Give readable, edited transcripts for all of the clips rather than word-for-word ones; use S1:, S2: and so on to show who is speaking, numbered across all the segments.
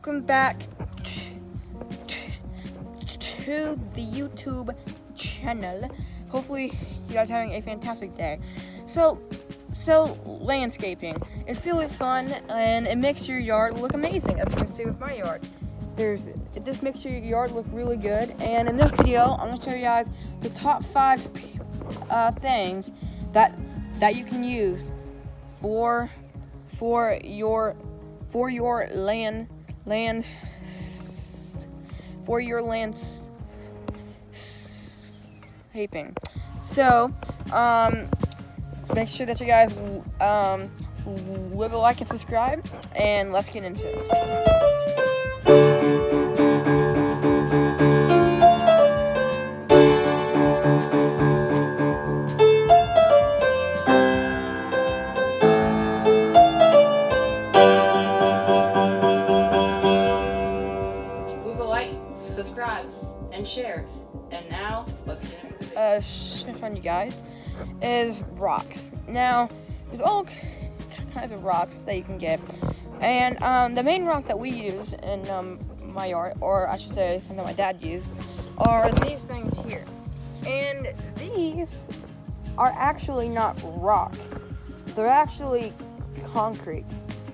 S1: welcome back to the YouTube channel. Hopefully you guys are having a fantastic day. So landscaping, it's really fun and it makes your yard look amazing, as you can see with my yard. It just makes your yard look really good. And in this video, I'm gonna show you guys the top 5 things that you can use for your landscaping. So make sure that you guys leave a like and subscribe, and let's get into this. Subscribe and share. And now let's get into the video. Fun, you guys, is rocks. Now there's all kinds of rocks that you can get, and the main rock that we use in my yard, or I should say that my dad used, are these things here. And these are actually not rock, they're actually concrete.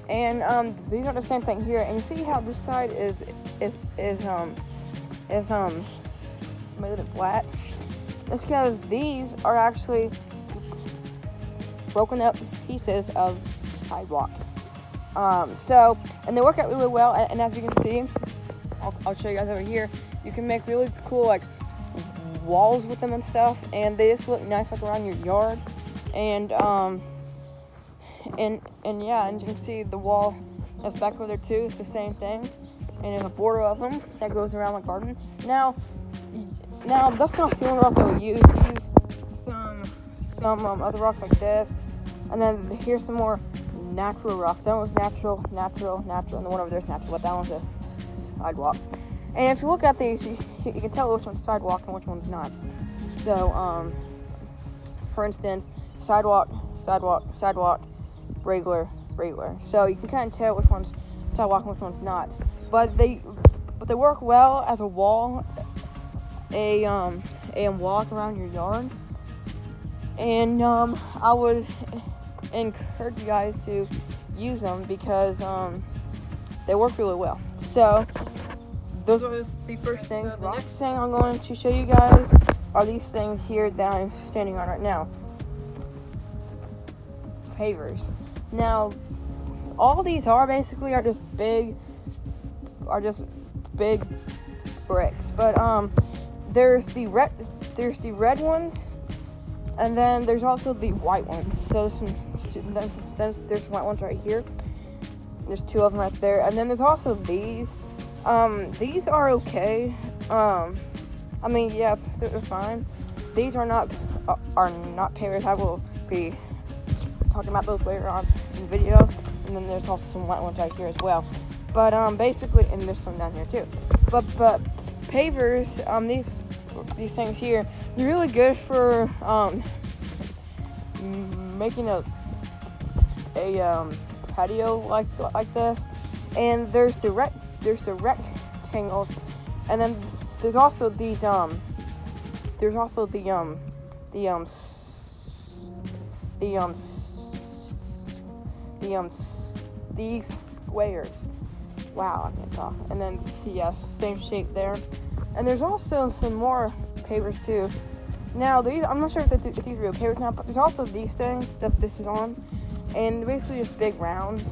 S1: And these are the same thing here. And you see how this side is smooth and flat? It's because these are actually broken up pieces of sidewalk. And they work out really well. And as you can see, I'll show you guys over here. You can make really cool like walls with them and stuff, and they just look nice like around your yard. And yeah, and you can see the wall that's back over there too. It's the same thing. And there's a border of them that goes around the garden. Now that's not the only rock that we use. We use some other rocks like this, and then here's some more natural rocks. That one's natural, and the one over there is natural, but that one's a sidewalk. And if you look at these, you can tell which one's sidewalk and which one's not. So, for instance, sidewalk, regular. So you can kind of tell which one's sidewalk and which one's not. But they work well as a wall, a walk around your yard. And I would encourage you guys to use them because they work really well. So those are the first things. The next thing I'm going to show you guys are these things here that I'm standing on right now. Pavers. Now, all these are just big bricks, but there's the red ones, and then there's also the white ones. So there's white ones right here. There's 2 of them right there, and then there's also these. These are okay. I mean, yeah, they're fine. These are not pavers. I will be talking about those later on in the video. And then there's also some white ones right here as well. But basically, and there's some down here too. But pavers, these things here, they're really good for making a patio like this. And there's the rectangles, and then there's also these these squares. Wow, I can't talk. And then same shape there. And there's also some more pavers too. Now these, I'm not sure if these are real pavers now, but there's also these things that this is on, and basically just big rounds.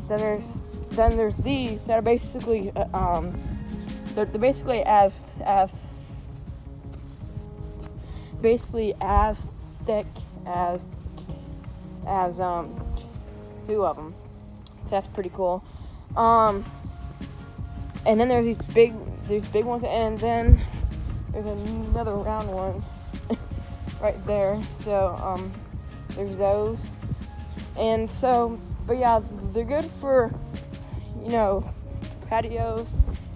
S1: Then there's these that are basically they're basically as thick as 2 of them. That's pretty cool. And then there's these big ones, and then there's another round one right there. So there's those. And so, but yeah, they're good for, patios,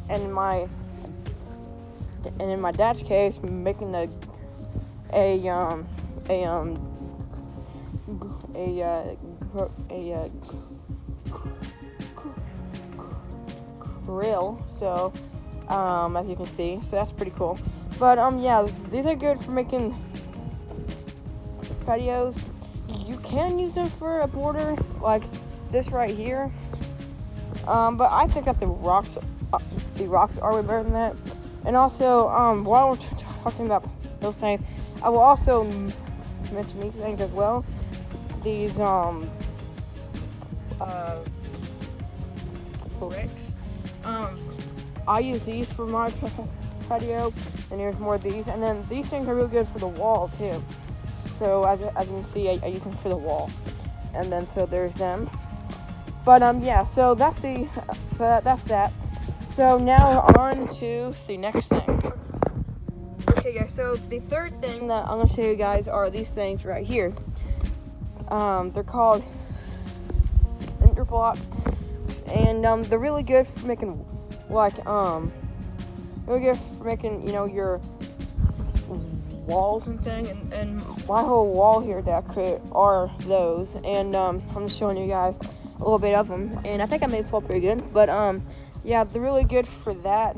S1: and in my dad's case, making a grill. So as you can see, so that's pretty cool. But yeah, these are good for making patios. You can use them for a border like this right here. But I think that the rocks are way better than that. And also, while we're talking about those things, I will also mention these things as well. These bricks. I use these for my patio, and there's more of these. And then these things are really good for the wall too. So as you can see, I use them for the wall. And then so there's them. But yeah, so that's that. So now on to the next thing. Okay guys, so the third thing that I'm gonna show you guys are these things right here. They're called cinder blocks, and they're really good for making really good for making, you know, your walls and thing. And my whole wall here that I create are those, and I'm just showing you guys a little bit of them, and I think I made this wall pretty good. But yeah, they're really good for that.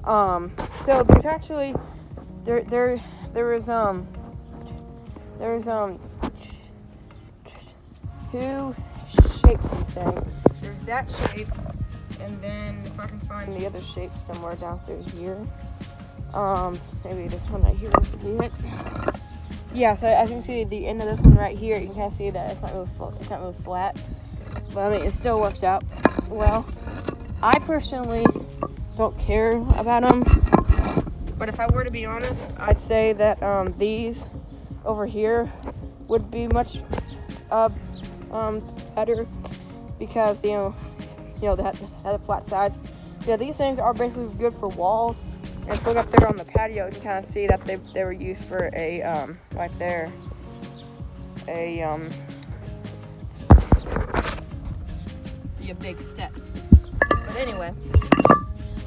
S1: So there's actually there's two shapes of these things. There's that shape, and then if I can find the other shape somewhere down through here, maybe this one right here would be it. Yeah, so as you can see, the end of this one right here, you can kind of see that it's not really flat, but I mean it still works out well. I personally don't care about them, but if I were to be honest, I'd say that these over here would be much better, because they have the flat sides. Yeah, these things are basically good for walls. And if you look up there on the patio, you can kind of see that they were used for a right there, a big step. But anyway,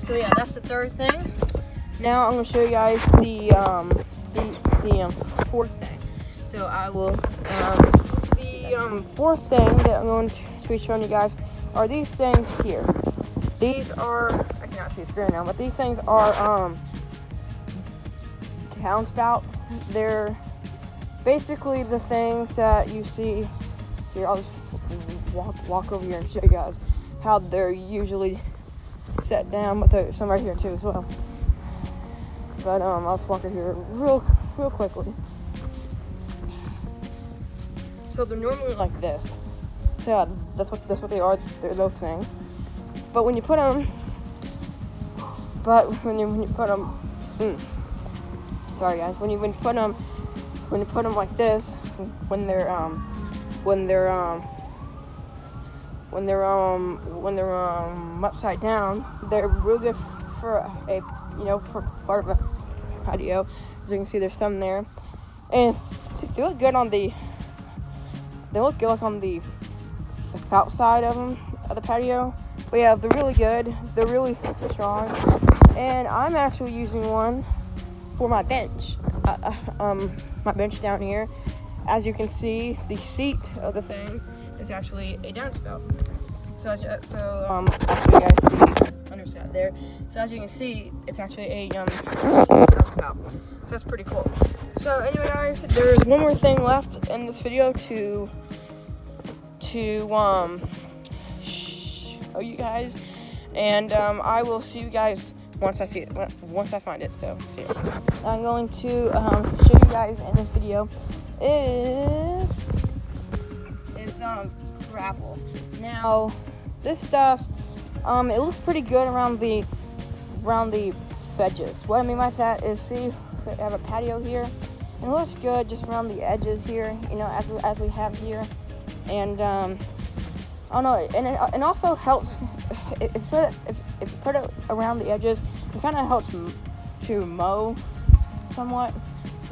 S1: so yeah, that's the third thing. Now I'm gonna show you guys the fourth thing. So I will the fourth thing that I'm going to be showing you guys are these things here. These are, I cannot see the screen now, but these things are downspouts. They're basically the things that you see here. I'll just walk over here and show you guys how they're usually set down, but there's some right here too as well. But I'll just walk over here real quickly. So they're normally like this. So yeah, that's what they are. They're those things. But when you put them, sorry guys, when you put them like this, when they're upside down, they're real good for a for part of a patio. As you can see, there's some there, and they look good on the outside of them, of the patio. But yeah, they're really good. They're really strong, and I'm actually using one for my bench. My bench down here. As you can see, the seat of the thing is actually a downspout. So actually, guys, the underside there. So as you can see, it's actually a downspout. So that's pretty cool. So anyway, guys, there's one more thing left in this video to show you guys, and I will see you guys once I see it, once I find it. So see you. I'm going to show you guys in this video is gravel. Now this stuff, it looks pretty good around the edges. What I mean by that is, see, we have a patio here, and it looks good just around the edges here, as we have here. And I don't know, and it also helps if you put it around the edges. It kind of helps to mow somewhat.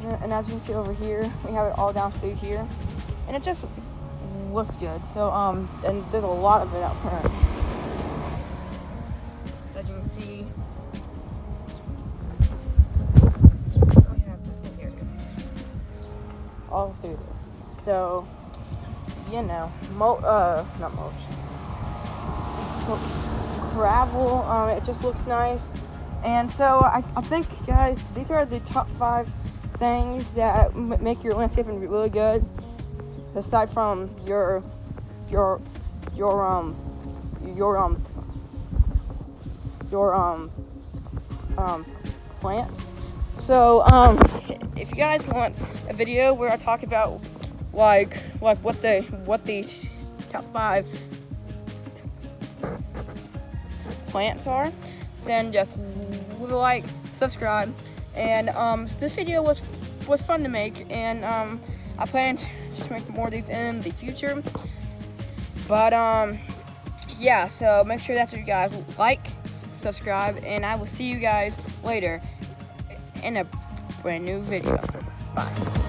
S1: And as you can see over here, we have it all down through here, and it just looks good. So and there's a lot of it out front, as you can see. We have this here all through there. So not mulch. gravel. It just looks nice. And so I think, guys, these are the top 5 things that make your landscaping really good. Aside from your plants. So if you guys want a video where I talk about like what the top 5 plants are, then just like, subscribe, and this video was fun to make, and I plan to just make more of these in the future. But yeah, so make sure that you guys like, subscribe, and I will see you guys later in a brand new video. Bye.